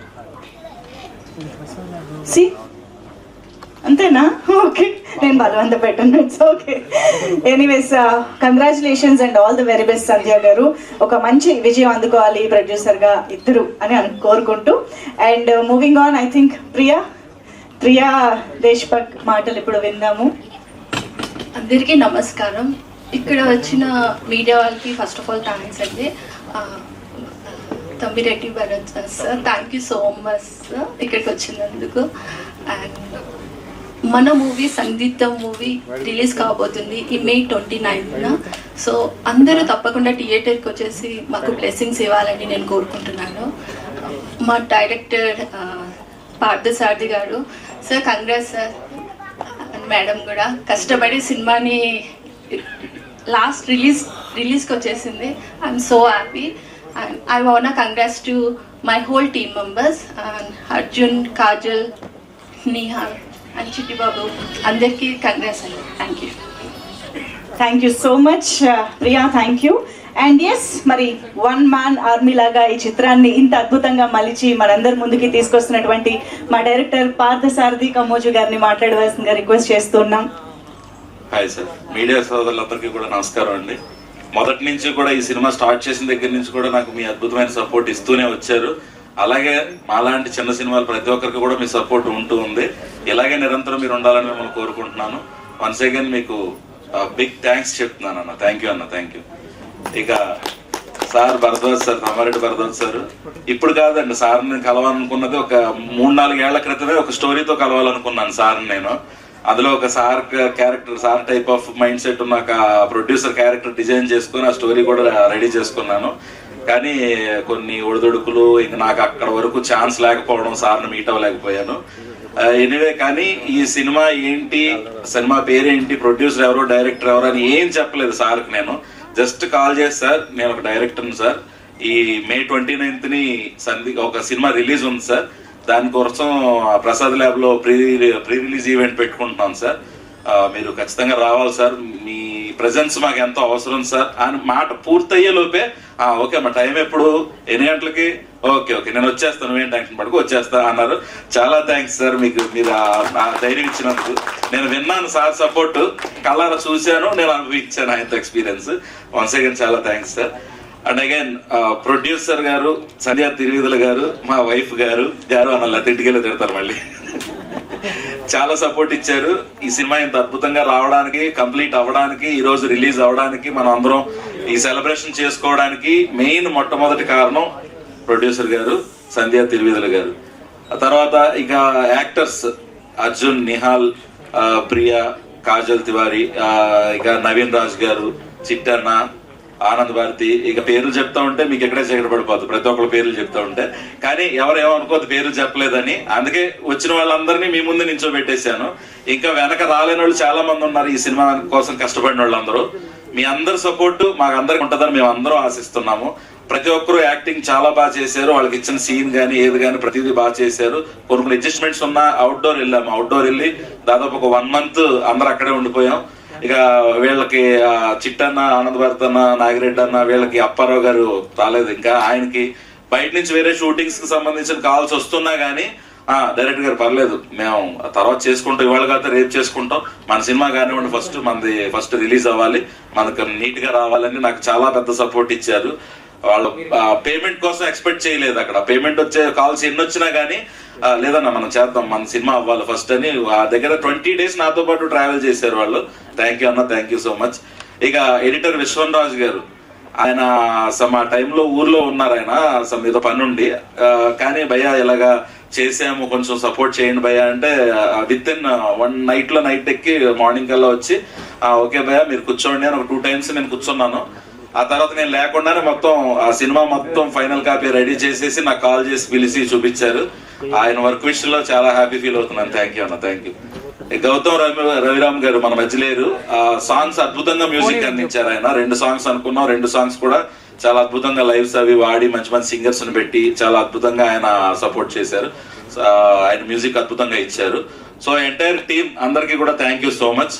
సి అంతేనా? ఓకే, నేను బలవంత పెట్టను, it's okay. Anyways, congratulations and all the very best Sandhya గారు. ఒక మంచి విజయం అందుకోవాలి ప్రొడ్యూసర్గా ఇద్దరు అని కోరుకుంటూ. And moving on, I think Priya దేశ్పాక్ మాటలు ఇప్పుడు విందాము. అందరికీ నమస్కారం. ఇక్కడ వచ్చిన మీడియా వాళ్ళకి ఫస్ట్ ఆఫ్ ఆల్ థ్యాంక్స్ అండి. Tammireddy Bharat sir, thank you so much sir ఇక్కడికి వచ్చినందుకు. అండ్ మన మూవీ సంగీతం మూవీ రిలీజ్ కాబోతుంది ఈ May 29th. సో అందరూ తప్పకుండా థియేటర్కి వచ్చేసి మాకు బ్లెస్సింగ్స్ ఇవ్వాలని నేను కోరుకుంటున్నాను. మా డైరెక్టర్ పార్థసారథి గారు సార్, కంగ్రాట్స్ సార్. మేడం కూడా కష్టపడి సినిమాని లాస్ట్ రిలీజ్కి వచ్చేసింది. I'm so happy. And I want congrats to my whole team members, Arjun, Kajal, Nihal and Chittibabu, అందరికీ కంగ్రాట్స్ అండి. Thank you so much Priya, thank you. And yes, మరి 1 man ఆర్మీ లాగా ఈ చిత్రాన్ని ఇంత అద్భుతంగా మలిచి మనందరి ముందుకి తీసుకొస్తున్నటువంటి మా డైరెక్టర్ పార్థసారథి కమ్మోజు గారిని మాట్లాడవలసిందిగా రిక్వెస్ట్ చేస్తున్నాం. హాయ్ సార్, మీడియా సోదరులందరికీ కూడా నమస్కారం అండి. మొదటి నుంచి కూడా ఈ సినిమా స్టార్ట్ చేసిన దగ్గర నుంచి కూడా నాకు మీ అద్భుతమైన సపోర్ట్ ఇస్తూనే వచ్చారు. అలాగే మాలాంటి చిన్న సినిమాలు ప్రతి ఒక్కరికి కూడా మీ సపోర్ట్ ఉంటూ ఉంది. ఇలాగే నిరంతరం మీరు ఉండాలని మిమ్మల్ని కోరుకుంటున్నాను. వన్స్ అగైన్ మీకు బిగ్ థ్యాంక్స్ చెప్తున్నాను అన్న. థ్యాంక్ యూ అన్న, థ్యాంక్ యూ. ఇక sir Bharadwaj sir, Tammareddy Bharadwaj sir, ఇప్పుడు కాదండి సార్ని కలవాలనుకున్నది ఒక 3-4 ఏళ్ల క్రితమే. ఒక స్టోరీతో కలవాలనుకున్నాను సార్ని నేను. అందులో ఒక sir character, sir type of mind set ఉన్న ఒక ప్రొడ్యూసర్ క్యారెక్టర్ డిజైన్ చేసుకుని ఆ స్టోరీ కూడా రెడీ చేసుకున్నాను. కానీ కొన్ని ఒడిదొడుకులు, ఇంకా నాకు అక్కడ వరకు ఛాన్స్ లేకపోవడం, సార్ని మీట్ అవ్వలేకపోయాను. ఎనీవే, కానీ ఈ సినిమా ఏంటి, సినిమా పేరేంటి, ప్రొడ్యూసర్ ఎవరో, డైరెక్టర్ ఎవరో అని ఏం చెప్పలేదు సార్కి. నేను జస్ట్ కాల్ చేసి, సార్ నేను ఒక డైరెక్టర్ని సార్, ఈ May 29th ఒక సినిమా రిలీజ్ ఉంది సార్, దానికోసం ప్రసాద్ ల్యాబ్లో ప్రీ రిలీజ్ ఈవెంట్ పెట్టుకుంటున్నాం సార్, మీరు ఖచ్చితంగా రావాలి సార్, మీ ప్రెజెన్స్ మాకు ఎంతో అవసరం సార్ అని మాట పూర్తయ్యే లోపే ఓకే మా టైం ఎప్పుడు, ఎన్ని గంటలకి, ఓకే ఓకే నేను వచ్చేస్తాను, నువ్వేం టెన్షన్ పడుకో వచ్చేస్తా అన్నారు. చాలా థ్యాంక్స్ సార్, మీకు మీరు ఆ ధైర్యం ఇచ్చినందుకు. నేను విన్నాను సార్ సపోర్ట్, కలర్ చూశాను, నేను అనుభవించాను ఆయనతో ఎక్స్పీరియన్స్. వన్స్ అగైన్ చాలా thanks sir. And again producer గారు సంధ్యా తిరువిధుల గారు, మా వైఫ్ గారు అన్న తింటికెళ్ళి తిడతారు మళ్ళీ, చాలా సపోర్ట్ ఇచ్చారు. ఈ సినిమా ఇంత అద్భుతంగా రావడానికి, కంప్లీట్ అవ్వడానికి, ఈ రోజు రిలీజ్ అవ్వడానికి, మనం అందరం ఈ సెలబ్రేషన్ చేసుకోవడానికి మెయిన్ మొట్టమొదటి కారణం ప్రొడ్యూసర్ గారు సంధ్యా తిరువిధుల గారు. ఆ తర్వాత ఇక యాక్టర్స్ అర్జున్, నిహాల్, ప్రియా, కాజల్ తివారీ, ఇక నవీన్ రాజ్ గారు, చిట్టన్న, ఆనంద్ భారతి, ఇక పేర్లు చెప్తా ఉంటే మీకు ఎక్కడే చీకటి పడిపోతుంది ప్రతి ఒక్కరు పేర్లు చెప్తా ఉంటే. కానీ ఎవరేమనుకోదు పేర్లు చెప్పలేదని, అందుకే వచ్చిన వాళ్ళందరినీ మీ ముందు నించోబెట్టేశాను. ఇంకా వెనక రాలేని వాళ్ళు చాలా మంది ఉన్నారు ఈ సినిమా కోసం కష్టపడిన వాళ్ళందరూ. మీ అందరి సపోర్ట్ మాకు అందరికి ఉంటుందని మేము అందరం ఆశిస్తున్నాము. ప్రతి ఒక్కరు యాక్టింగ్ చాలా బాగా చేశారు, వాళ్ళకి ఇచ్చిన సీన్ కానీ ఏది కానీ ప్రతిదీ బాగా చేశారు. కొన్ని అడ్జస్ట్మెంట్స్ ఉన్నా అవుట్డోర్ వెళ్ళాము, అవుట్డోర్ వెళ్ళి దాదాపు ఒక 1 month అందరూ అక్కడే ఉండిపోయాం. ఇక వీళ్ళకి చిట్టన్న, ఆనంద్ భారత్ అన్న, నాగిరెడ్డి అన్న, వీళ్ళకి అప్పారావు గారు రాలేదు. ఇంకా ఆయనకి బయట నుంచి వేరే షూటింగ్స్ కి సంబంధించిన కాల్స్ వస్తున్నా గానీ డైరెక్టర్ గారు పర్లేదు, మేము తర్వాత చేసుకుంటాం, ఇవాళ కాదు రేపు చేసుకుంటాం, మన సినిమా కానివ్వండి మనది ఫస్ట్ రిలీజ్ అవ్వాలి, మనకు నీట్ గా రావాలని నాకు చాలా పెద్ద సపోర్ట్ ఇచ్చారు. వాళ్ళు పేమెంట్ కోసం ఎక్స్పెక్ట్ చేయలేదు. అక్కడ పేమెంట్ వచ్చే కాల్స్ ఎన్ని వచ్చినా గానీ లేదన్నా మనం చేద్దాం, మన సినిమా అవ్వాలి ఫస్ట్ అని ఆ దగ్గర 20 days నాతో పాటు ట్రావెల్ చేశారు వాళ్ళు. థ్యాంక్ యూ అన్న, థ్యాంక్ యూ సో మచ్. ఇక ఎడిటర్ విశ్వన్ రాజు గారు, ఆయన ఆ టైంలో ఊర్లో ఉన్నారు, ఆయన ఏదో పని ఉండి, కానీ భయ్యా ఇలాగా చేసాము కొంచెం సపోర్ట్ చేయండి భయ్యా అంటే విత్ ఇన్ 1 night లో నైట్ ఎక్కి మార్నింగ్ కల్లా వచ్చి ఓకే భయ్యా మీరు కూర్చోండి అని ఒక 2 times నేను కూర్చున్నాను. ఆ తర్వాత నేను లేకుండానే మొత్తం ఆ సినిమా మొత్తం ఫైనల్ కాపీ రెడీ చేసేసి నాకు కాల్ చేసి పిలిచి చూపించారు. ఆయన వర్క్ విషయంలో చాలా హ్యాపీ ఫీల్ అవుతున్నాను. థ్యాంక్ యూ అన్న, థ్యాంక్ యూ. గౌతమ్ రవిరామ్ గారు మన మధ్య లేరు, సాంగ్స్ అద్భుతంగా మ్యూజిక్ అందించారు ఆయన. 2 songs అనుకున్నాం, 2 songs కూడా చాలా అద్భుతంగా లైవ్స్ అవి వాడి మంచి మంచి సింగర్స్ని పెట్టి చాలా అద్భుతంగా ఆయన సపోర్ట్ చేశారు. ఆయన మ్యూజిక్ అద్భుతంగా ఇచ్చారు. సో ఎంటైర్ టీమ్ అందరికీ కూడా థ్యాంక్ యూ సో మచ్.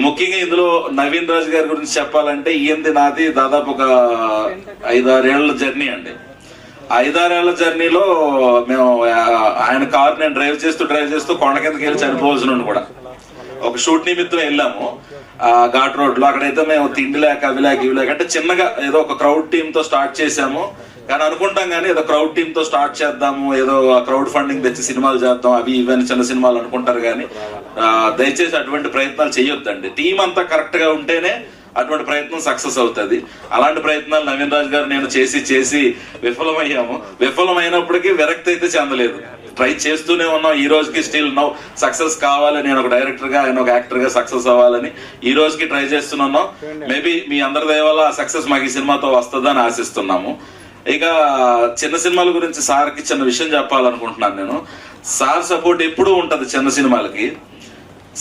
ముఖ్యంగా ఇందులో నవీన్ రాజ్ గారి గురించి చెప్పాలంటే ఈయనది నాది దాదాపు ఒక 5-6 ఏళ్ల జర్నీ అండి. 5-6 ఏళ్ల జర్నీలో మేము ఆయన కార్ నేను డ్రైవ్ చేస్తూ కొండ కిందకి వెళ్ళి చనిపోవాల్సిన కూడా ఒక షూట్ నిమిత్తం వెళ్ళాము ఘాట్ రోడ్ లో. అక్కడైతే మేము తిండి లేక అవి లేక అంటే చిన్నగా ఏదో ఒక క్రౌడ్ టీమ్ తో స్టార్ట్ చేసాము. కానీ అనుకుంటాం కానీ ఏదో క్రౌడ్ టీమ్ తో స్టార్ట్ చేద్దాము, ఏదో క్రౌడ్ ఫండింగ్ తెచ్చి సినిమాలు చేద్దాం, అవి ఇవన్నీ చిన్న సినిమాలు అనుకుంటారు. కానీ దయచేసి అటువంటి ప్రయత్నాలు చేయొద్దండి. టీం అంతా కరెక్ట్ గా ఉంటేనే అటువంటి ప్రయత్నం సక్సెస్ అవుతుంది. అలాంటి ప్రయత్నాలు నవీన్ రాజ్ గారు నేను చేసి విఫలమయ్యాము. విఫలమైనప్పటికీ విరక్తి అయితే చెందలేదు, ట్రై చేస్తూనే ఉన్నాం. ఈ రోజుకి స్టిల్ నౌ సక్సెస్ కావాలి, నేను ఒక డైరెక్టర్ గా ఆయన ఒక యాక్టర్ గా సక్సెస్ అవ్వాలని ఈ రోజుకి ట్రై చేస్తున్నాం. మేబీ మీ అందరి దయ వల్ల ఆ సక్సెస్ మాకు ఈ సినిమాతో వస్తుందని ఆశిస్తున్నాము. ఇక చిన్న సినిమాల గురించి సార్కి చిన్న విషయం చెప్పాలనుకుంటున్నాను నేను. సార్ సపోర్ట్ ఎప్పుడూ ఉంటది చిన్న సినిమాలకి.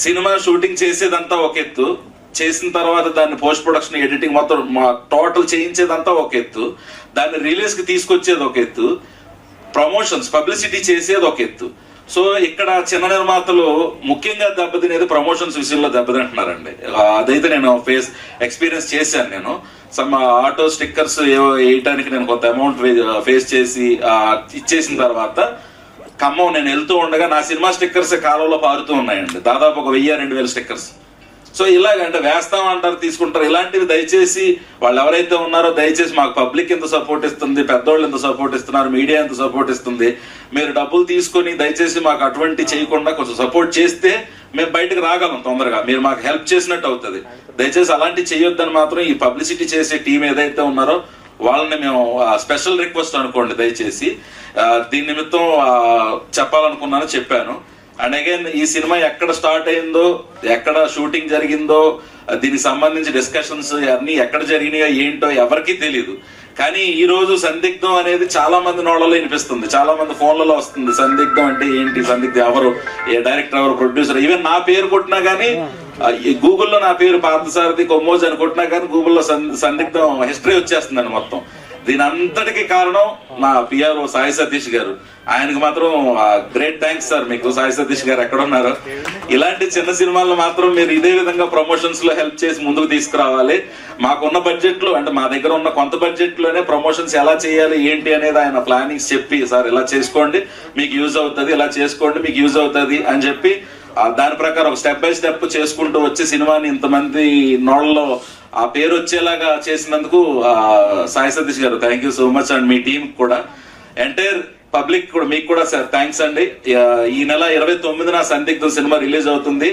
సినిమా షూటింగ్ చేసేదంతా ఒక ఎత్తు, చేసిన తర్వాత దాన్ని పోస్ట్ ప్రొడక్షన్ ఎడిటింగ్ మొత్తం టోటల్ చేయించేదంతా ఒక ఎత్తు, దాన్ని రిలీజ్ కి తీసుకొచ్చేది ఒక ఎత్తు, ప్రమోషన్స్ పబ్లిసిటీ చేసేది ఒక ఎత్తు. సో ఇక్కడ చిన్న నిర్మాతలు ముఖ్యంగా దెబ్బతినేది ప్రమోషన్స్ విషయంలో దెబ్బతింటున్నారండి. అదైతే నేను ఎక్స్పీరియన్స్ చేశాను. నేను సమ్ ఆటో స్టిక్కర్స్ వేయటానికి నేను కొంత అమౌంట్ ఫేస్ చేసి ఇచ్చేసిన తర్వాత ఖమ్మం నేను వెళ్తూ ఉండగా నా సినిమా స్టిక్కర్స్ కాలంలో పారుతూ ఉన్నాయండి, దాదాపు ఒక 1000-2000 స్టిక్కర్స్. సో ఇలాగంటే వేస్తామంటారు, తీసుకుంటారు. ఇలాంటివి దయచేసి వాళ్ళు ఎవరైతే ఉన్నారో దయచేసి మాకు పబ్లిక్ ఎంత సపోర్ట్ ఇస్తుంది, పెద్దోళ్ళు ఎంత సపోర్ట్ ఇస్తున్నారు, మీడియా ఎంత సపోర్ట్ ఇస్తుంది, మీరు డబ్బులు తీసుకొని దయచేసి మాకు అటువంటి చేయకుండా కొంచెం సపోర్ట్ చేస్తే మేము బయటకు రాగలం తొందరగా, మీరు మాకు హెల్ప్ చేసినట్టు అవుతుంది. దయచేసి అలాంటివి చేయొద్దని మాత్రం ఈ పబ్లిసిటీ చేసే టీం ఏదైతే ఉన్నారో వాళ్ళని మేము స్పెషల్ రిక్వెస్ట్ అనుకోండి. దయచేసి దీని నిమిత్తం చెప్పాలనుకున్నాను, చెప్పాను. అండ్ అగైన్ ఈ సినిమా ఎక్కడ స్టార్ట్ అయిందో, ఎక్కడ షూటింగ్ జరిగిందో, దీనికి సంబంధించి డిస్కషన్స్ అన్ని ఎక్కడ జరిగినాయో ఏంటో ఎవరికీ తెలియదు. కానీ ఈ రోజు సందిగ్ధం అనేది చాలా మంది నోళ్ళలో వినిపిస్తుంది, చాలా మంది ఫోన్లలో వస్తుంది. సందిగ్ధం అంటే ఏంటి, సందిగ్ధం ఎవరు, ఏ డైరెక్టర్ ఎవరు, ప్రొడ్యూసర్, ఈవెన్ నా పేరు కొట్టినా కానీ గూగుల్లో నా పేరు పార్థసారథి కొమ్మోజ్ అని కొట్టినా కానీ గూగుల్లో సందిగ్ధం హిస్టరీ వచ్చేస్తుందండి మొత్తం. దీని అంతటికి కారణం మా పిఆర్ఓ సాయి సతీష్ గారు. ఆయనకు మాత్రం గ్రేట్ థ్యాంక్స్ సార్ మీకు. సాయి సతీష్ గారు ఎక్కడ ఉన్నారు? ఇలాంటి చిన్న సినిమాలను మాత్రం మీరు ఇదే విధంగా ప్రమోషన్స్ లో హెల్ప్ చేసి ముందుకు తీసుకురావాలి. మాకున్న బడ్జెట్ లో అంటే మా దగ్గర ఉన్న కొంత బడ్జెట్ లోనే ప్రమోషన్స్ ఎలా చేయాలి ఏంటి అనేది ఆయన ప్లానింగ్స్ చెప్పి, సార్ ఇలా చేసుకోండి మీకు యూజ్ అవుతుంది, ఇలా చేసుకోండి మీకు యూజ్ అవుతుంది అని చెప్పి దాని ప్రకారం ఒక స్టెప్ బై స్టెప్ చేసుకుంటూ వచ్చే సినిమాని ఇంతమంది నోళ్ళలో ఆ పేరు వచ్చేలాగా చేసినందుకు సాయి సతీష్ గారు thank you so much. And me team కూడా, ఎంటైర్ పబ్లిక్ కూడా, మీకు కూడా సార్ థ్యాంక్స్ అండి. ఈ నెల 29న సందిగ్ధం సినిమా రిలీజ్ అవుతుంది.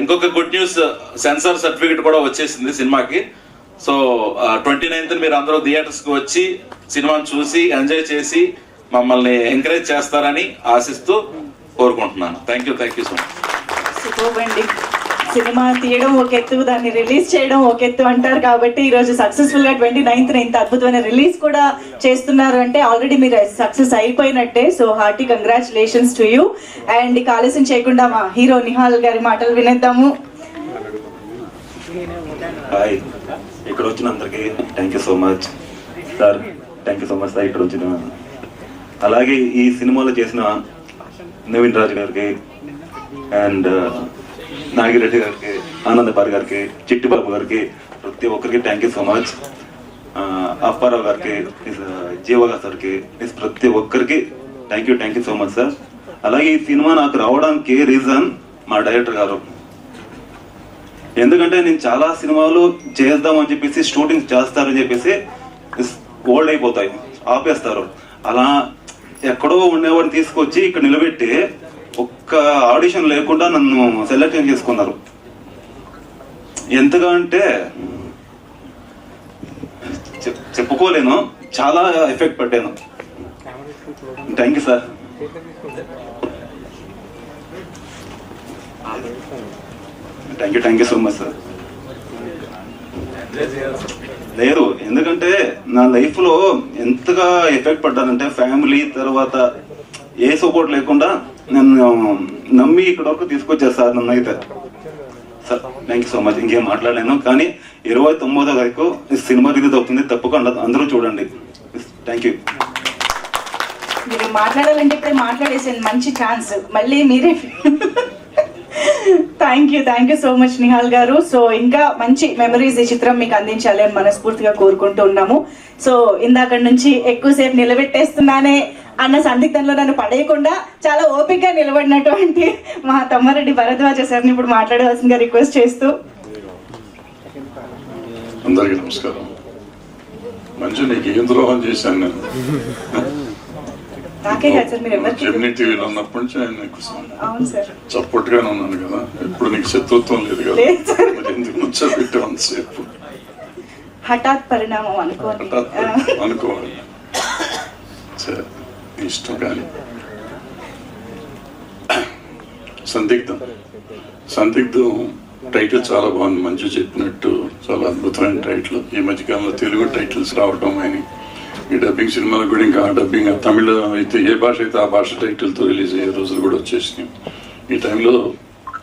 ఇంకొక గుడ్ న్యూస్, సెన్సార్ సర్టిఫికేట్ కూడా వచ్చేసింది సినిమాకి. సో 29th మీరు అందరూ థియేటర్స్ కి వచ్చి సినిమాని చూసి ఎంజాయ్ చేసి మమ్మల్ని ఎంకరేజ్ చేస్తారని ఆశిస్తూ కోరుకుంటున్నాను. Thank you so much. Super అండి. సినిమా తీయడం ఒక ఎత్తు, దాన్ని రిలీజ్ చేయడం ఒక ఎత్తు అంటారు. కాబట్టి ఈ రోజు సక్సెస్ఫుల్ గా 29th ఇంత అద్భుతమైన రిలీజ్ కూడా చేస్తున్నారు అంటే ఆల్రెడీ మీరు సక్సెస్ అయిపోయినట్టే. So hearty congratulations to you. And ఇక ఆలస్యం చేయకుండా మా హీరో నిహాల్ గారి మాటలు వినేద్దాము. హాయ్, ఇక్కడ వచ్చిన అందరికి thank you so much sir. Thank you so much sir ఇక్కడ వచ్చిన. అలాగే ఈ సినిమాలో చేసిన నవీన్ రాజ్ గారికి అండ్ నాగిరెడ్డి గారికి, ఆనందపారి గారికి, చిట్టిబాబు గారికి, ప్రతి ఒక్కరికి thank you so much. Apparao గారికి, జీవగా సార్కి, ప్రతి ఒక్కరికి thank you so much sir. అలాగే ఈ సినిమా నాకు రావడానికి రీజన్ మా డైరెక్టర్ గారు. ఎందుకంటే నేను చాలా సినిమాలు చేద్దామని చెప్పేసి షూటింగ్ చేస్తారని చెప్పేసి ఓల్డ్ అయిపోతాయి, ఆపేస్తారు. అలా ఎక్కడో ఉండేవాడిని తీసుకొచ్చి ఇక్కడ నిలబెట్టి ఒక్క ఆడిషన్ లేకుండా నన్ను సెలెక్ట్ చేసుకున్నారు. ఎంతగా అంటే చెప్పుకోలేను, చాలా ఎఫెక్ట్ పట్టాను. Thank you sir. Thank you so much sir. లేదు, ఎందుకంటే నా లైఫ్ లో ఎంతగా ఎఫెక్ట్ పడ్డానంటే ఫ్యామిలీ తర్వాత ఏ సపోర్ట్ లేకుండా నన్ను నమ్మి ఇక్కడ వరకు తీసుకొచ్చారు సార్. నన్ను అయితే sir thank you so much. ఇంకేం మాట్లాడలేను, కానీ 29వ తారీఖు సినిమా రిలీజ్ అవుతుంది, తప్పకుండా అందరూ చూడండి. Thank you. మీరు మాట్లాడాలంటే ఇప్పుడే మాట్లాడేసాను, మంచి ఛాన్స్, మళ్ళీ మీరే. Thank you so much Nihal గారు. సో ఇంకా మంచి మెమరీస్ ఈ చిత్రం మీకు అందించాలి అని మనస్ఫూర్తిగా కోరుకుంటూ ఉన్నాము. సో ఇందాక నుంచి ఎక్కువసేపు నిలబెట్టేస్తున్నానే అన్న సందిగ్ధంలో నన్ను పడేయకుండా చాలా ఓపికగా నిలబడినటువంటి మా తమ్మారెడ్డి భరద్వాజ సార్ని ఇప్పుడు మాట్లాడవలసిందిగా రిక్వెస్ట్ చేస్తూ. అందరికీ నమస్కారం. మంచి నీకు ఏం ద్రోహం చేశాను నేను? నాకే కాదు సార్, మీరు ఎవరికి? జెమినీ టీవీలో ఉన్నప్పటి నుంచి నేను నీకు అవును సార్, సపోర్ట్ గానే ఉన్నాను కదా, ఎప్పుడు నీకు శత్రుత్వం లేదు కదా, మరి ఎందుకు ముచ్చబెట్టి అంతసేపు? హఠాత్ పరిణామం అనుకోవాలి, సరే ఇష్టం. కానీ సందిగ్ధం టైటిల్ చాలా బాగుంది, మంచి చెప్పినట్టు చాలా అద్భుతమైన టైటిల్. ఈ మధ్యకాలంలో తెలుగు టైటిల్స్ రావటం అని, ఈ డబ్బింగ్ సినిమాలు కూడా ఇంకా డబ్బింగ్ తమిళ అయితే ఏ భాష అయితే ఆ భాష టైటిల్తో రిలీజ్ అయ్యే రోజులు కూడా వచ్చేసినాయి. ఈ టైంలో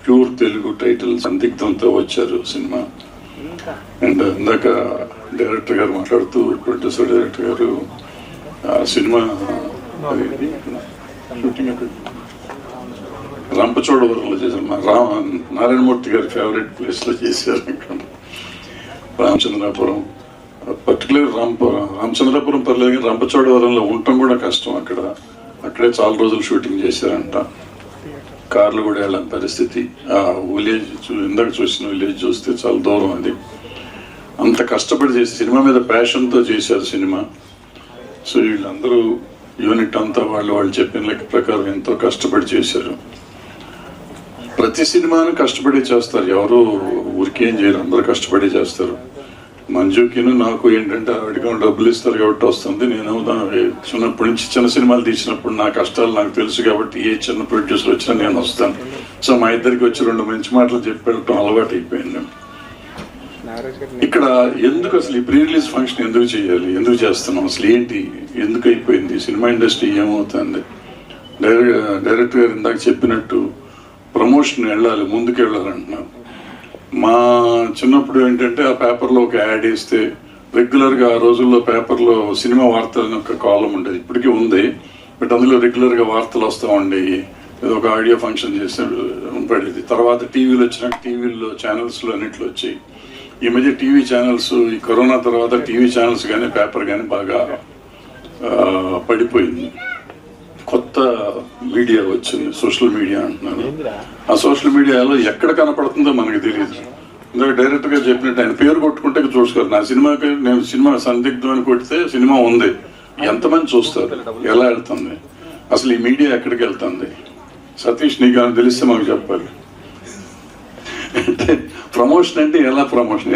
ప్యూర్ తెలుగు టైటిల్ సందిగ్ధంతో వచ్చారు సినిమా. అండ్ ఇందాక డైరెక్టర్ గారు మాట్లాడుతూ, ప్రొడ్యూసర్ డైరెక్టర్ గారు సినిమా షూటింగ్ రంపచోడవరంలో చేశారు, మా నారాయణమూర్తి గారి ఫేవరెట్ ప్లేస్లో చేశారు. ఇక్కడ రామచంద్రాపురం, పర్టికులర్ రామచంద్రాపురం పర్లేదు కానీ రంపచోడవరంలో ఉండటం కూడా కష్టం. అక్కడే చాలా రోజులు షూటింగ్ చేశారంట, కార్లు కూడా వెళ్ళని పరిస్థితి. ఆ విలేజ్ ఇందాక చూసిన విలేజ్ చూస్తే చాలా దూరం. అది అంత కష్టపడి చేసి సినిమా మీద ప్యాషన్తో చేశారు సినిమా. సో వీళ్ళందరూ యూనిట్ అంతా వాళ్ళు చెప్పిన లెక్క ప్రకారం ఎంతో కష్టపడి చేశారు. ప్రతి సినిమాను కష్టపడి చేస్తారు, ఎవరు ఊరికేం చేయరు, అందరూ కష్టపడి చేస్తారు. మంజుకిను నాకు ఏంటంటే ఆవిడగా డబ్బులు ఇస్తారు కాబట్టి వస్తుంది. నేను చిన్నప్పటి నుంచి చిన్న సినిమాలు తీసినప్పుడు నా కష్టాలు నాకు తెలుసు కాబట్టి ఏ చిన్న ప్రొడ్యూసర్ వచ్చినా నేను వస్తాను. సో మా ఇద్దరికి వచ్చి 2 మంచి మాటలు చెప్పి వెళ్ళటం అలవాటు అయిపోయింది. ఇక్కడ ఎందుకు అసలు ఈ ప్రీ రిలీజ్ ఫంక్షన్ ఎందుకు చేయాలి, ఎందుకు చేస్తున్నాం, అసలు ఏంటి, ఎందుకు అయిపోయింది, సినిమా ఇండస్ట్రీ ఏమవుతుంది? డైరెక్టర్ గారు ఇందాక చెప్పినట్టు ప్రమోషన్ వెళ్ళాలి, ముందుకు వెళ్ళాలంటున్నారు. మా చిన్నప్పుడు ఏంటంటే ఆ పేపర్లో ఒక యాడ్ వేస్తే రెగ్యులర్గా ఆ రోజుల్లో పేపర్లో సినిమా వార్తలని ఒక కాలం ఉండేది, ఇప్పటికీ ఉంది, బట్ అందులో రెగ్యులర్గా వార్తలు వస్తూ ఉండేవి. ఏదో ఒక ఆడియో ఫంక్షన్ చేస్తే పడేది. తర్వాత టీవీలు వచ్చినాక టీవీల్లో ఛానల్స్లో అన్నిట్లో వచ్చాయి. ఈ మధ్య టీవీ ఛానల్స్, ఈ కరోనా తర్వాత టీవీ ఛానల్స్ కానీ పేపర్ కానీ బాగా పడిపోయింది. కొత్త మీడియా వచ్చింది, సోషల్ మీడియా అంటున్నారు. ఆ సోషల్ మీడియాలో ఎక్కడ కనపడుతుందో మనకు తెలియదు. ఇందాక డైరెక్టర్ గా చెప్పినట్టు ఆయన పేరు కొట్టుకుంటే చూసుకోరు. నా సినిమాకి నేను సినిమా సందిగ్ధం అని కొడితే సినిమా ఉంది, ఎంతమంది చూస్తారు, ఎలా వెళ్తుంది, అసలు ఈ మీడియా ఎక్కడికి వెళ్తుంది? సతీష్ నీకు అని తెలిస్తే మాకు చెప్పాలి. అంటే ప్రమోషన్ అంటే ఎలా ప్రమోషన్,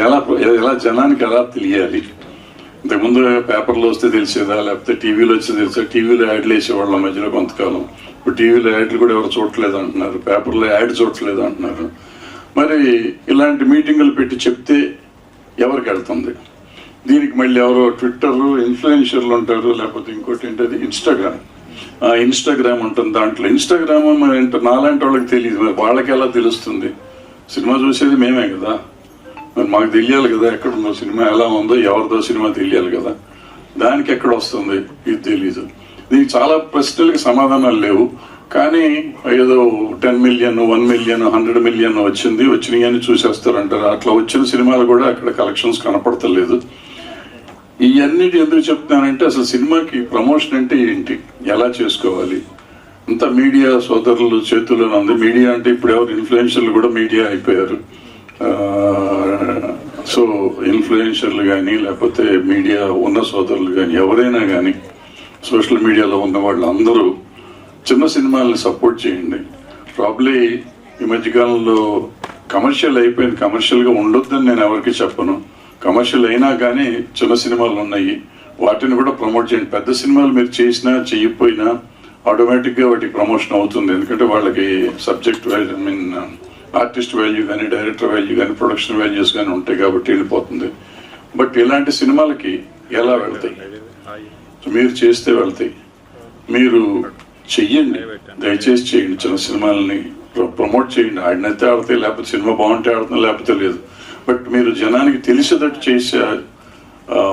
ఎలా జనానికి ఎలా తెలియాలి? ఇంతకుముందు పేపర్లో వస్తే తెలిసేదా, లేకపోతే టీవీలో వస్తే తెలిసేదా? టీవీలో యాడ్లు వేసేవాళ్ళ మధ్యలో కొంతకాలం. ఇప్పుడు టీవీలో యాడ్లు కూడా ఎవరు చూడట్లేదు అంటున్నారు, పేపర్లో యాడ్ చూడట్లేదు అంటున్నారు. మరి ఇలాంటి మీటింగులు పెట్టి చెప్తే ఎవరికి వెళ్తుంది? దీనికి మళ్ళీ ఎవరో ట్విట్టర్ ఇన్ఫ్లుయెన్షర్లు ఉంటారు, లేకపోతే ఇంకోటి ఏంటది ఇన్స్టాగ్రామ్ ఉంటుంది. దాంట్లో ఇన్స్టాగ్రామ్ నాలాంటి వాళ్ళకి తెలియదు, మరి వాళ్ళకి ఎలా తెలుస్తుంది? సినిమా చూసేది మేమే కదా, మరి మాకు తెలియాలి కదా ఎక్కడ ఉందో సినిమా, ఎలా ఉందో, ఎవరిదో సినిమా తెలియాలి కదా. దానికి ఎక్కడ వస్తుంది ఇది తెలీదు. దీనికి చాలా ప్రశ్నలకి సమాధానాలు లేవు. కానీ ఏదో 10 మిలియన్ 1 మిలియన్ 100 మిలియన్ వచ్చినాయి అని చూసేస్తారంటారు. అట్లా వచ్చిన సినిమాలు కూడా అక్కడ కలెక్షన్స్ కనపడతలేదు. ఇవన్నిటి ఎందుకు చెప్తున్నానంటే అసలు సినిమాకి ప్రమోషన్ అంటే ఏంటి, ఎలా చేసుకోవాలి, అంతా మీడియా సోదరులు చేతుల్లోనే ఉంది. మీడియా అంటే ఇప్పుడు ఎవరు ఇన్ఫ్లుయెన్షర్లు కూడా మీడియా అయిపోయారు. సో ఇన్ఫ్లుయెన్షర్లు కానీ లేకపోతే మీడియా ఉన్న సోదరులు కానీ ఎవరైనా కానీ సోషల్ మీడియాలో ఉన్న వాళ్ళు అందరూ చిన్న సినిమాలని సపోర్ట్ చేయండి. ప్రాబ్లీ ఈ మధ్యకాలంలో కమర్షియల్ అయిపోయింది, కమర్షియల్గా ఉండొద్దని నేను ఎవరికి చెప్పను. కమర్షియల్ అయినా కానీ చిన్న సినిమాలు ఉన్నాయి, వాటిని కూడా ప్రమోట్ చేయండి. పెద్ద సినిమాలు మీరు చేసినా చేయకపోయినా ఆటోమేటిక్గా వాటికి ప్రమోషన్ అవుతుంది. ఎందుకంటే వాళ్ళకి సబ్జెక్ట్ వాల్యూ ఆర్టిస్ట్ వాల్యూ కానీ డైరెక్టర్ వాల్యూ కానీ ప్రొడక్షన్ వాల్యూస్ కానీ ఉంటాయి కాబట్టి వెళ్ళిపోతుంది. బట్ ఇలాంటి సినిమాలకి ఎలా వెళ్తాయి? మీరు చేస్తే వెళ్తాయి. మీరు చెయ్యండి, దయచేసి చేయండి. చిన్న సినిమాలని ప్రమోట్ చేయండి. ఆడినైతే ఆడితే, లేకపోతే సినిమా బాగుంటే ఆడుతుంది, లేకపోతే లేదు. బట్ మీరు జనానికి తెలిసేటట్టు చేసే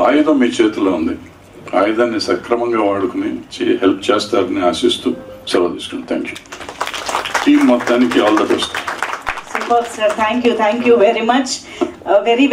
ఆయుధం మీ చేతిలో ఉంది. ఆయుధాన్ని సక్రమంగా వాడుకుని హెల్ప్ చేస్తారని ఆశిస్తూ సెలవు తీసుకున్నాను. Thank you. టీం మొత్తానికి all the best. Super sir, thank you very much. Very